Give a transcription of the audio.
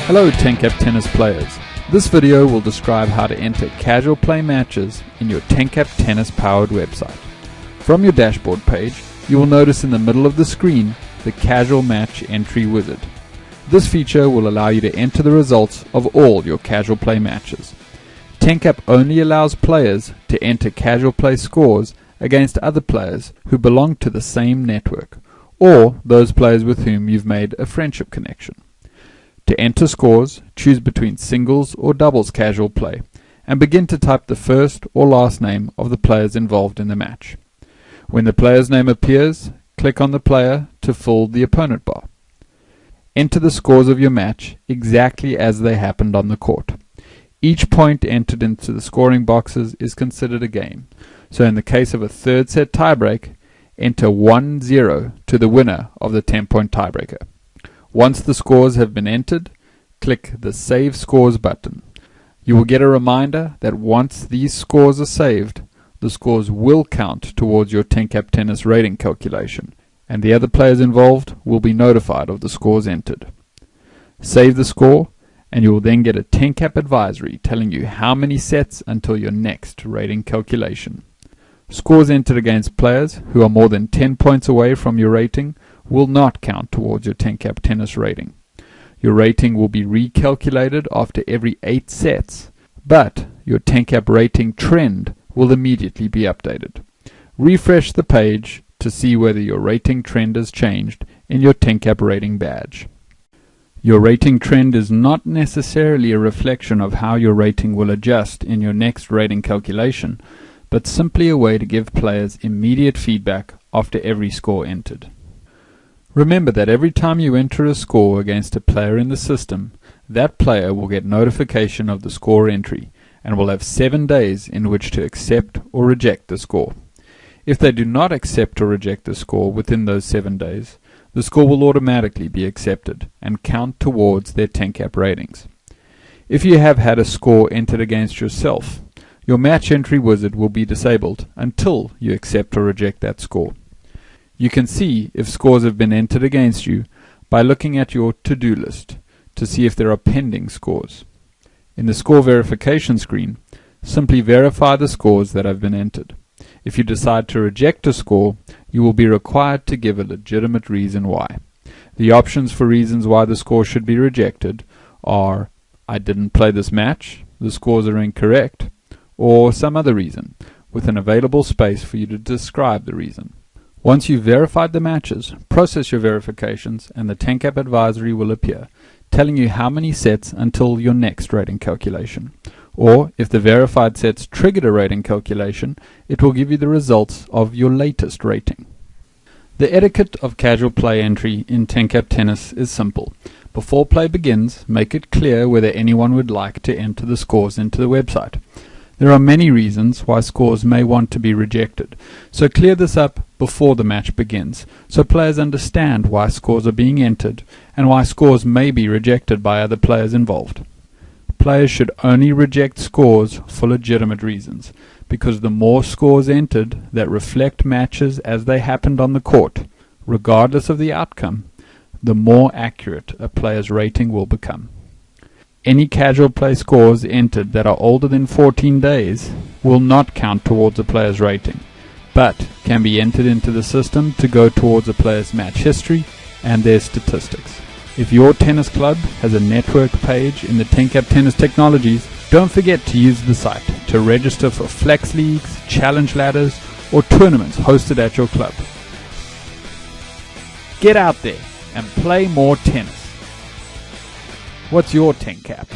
Hello Tencap Tennis players. This video will describe how to enter casual play matches in your Tencap Tennis powered website. From your dashboard page, you will notice in the middle of the screen the Casual Match Entry Wizard. This feature will allow you to enter the results of all your casual play matches. Tencap only allows players to enter casual play scores against other players who belong to the same network, or those players with whom you've made a friendship connection. To enter scores, choose between singles or doubles casual play, and begin to type the first or last name of the players involved in the match. When the player's name appears, click on the player to fill the opponent bar. Enter the scores of your match exactly as they happened on the court. Each point entered into the scoring boxes is considered a game, so in the case of a third set tiebreak, enter 1-0 to the winner of the 10-point tiebreaker. Once the scores have been entered, click the Save Scores button. You will get a reminder that once these scores are saved, the scores will count towards your Tencap Tennis rating calculation, and the other players involved will be notified of the scores entered. Save the score, and you will then get a Tencap advisory telling you how many sets until your next rating calculation. Scores entered against players who are more than 10 points away from your rating will not count towards your Tencap Tennis rating. Your rating will be recalculated after every 8 sets, but your Tencap rating trend will immediately be updated. Refresh the page to see whether your rating trend has changed in your Tencap rating badge. Your rating trend is not necessarily a reflection of how your rating will adjust in your next rating calculation, but simply a way to give players immediate feedback after every score entered. Remember that every time you enter a score against a player in the system, that player will get notification of the score entry and will have 7 days in which to accept or reject the score. If they do not accept or reject the score within those 7 days, the score will automatically be accepted and count towards their Tencap ratings. If you have had a score entered against yourself, your match entry wizard will be disabled until you accept or reject that score. You can see if scores have been entered against you by looking at your to-do list to see if there are pending scores. In the score verification screen, simply verify the scores that have been entered. If you decide to reject a score, you will be required to give a legitimate reason why. The options for reasons why the score should be rejected are I didn't play this match, the scores are incorrect, or some other reason, with an available space for you to describe the reason. Once you've verified the matches, process your verifications and the Tencap advisory will appear, telling you how many sets until your next rating calculation. Or, if the verified sets triggered a rating calculation, it will give you the results of your latest rating. The etiquette of casual play entry in Tencap Tennis is simple. Before play begins, make it clear whether anyone would like to enter the scores into the website. There are many reasons why scores may want to be rejected, so clear this up before the match begins, so players understand why scores are being entered and why scores may be rejected by other players involved. Players should only reject scores for legitimate reasons, because the more scores entered that reflect matches as they happened on the court, regardless of the outcome, the more accurate a player's rating will become. Any casual play scores entered that are older than 14 days will not count towards a player's rating, but can be entered into the system to go towards a player's match history and their statistics. If your tennis club has a network page in the Tencap Tennis Technologies, don't forget to use the site to register for flex leagues, challenge ladders, or tournaments hosted at your club. Get out there and play more tennis. What's your Tencap?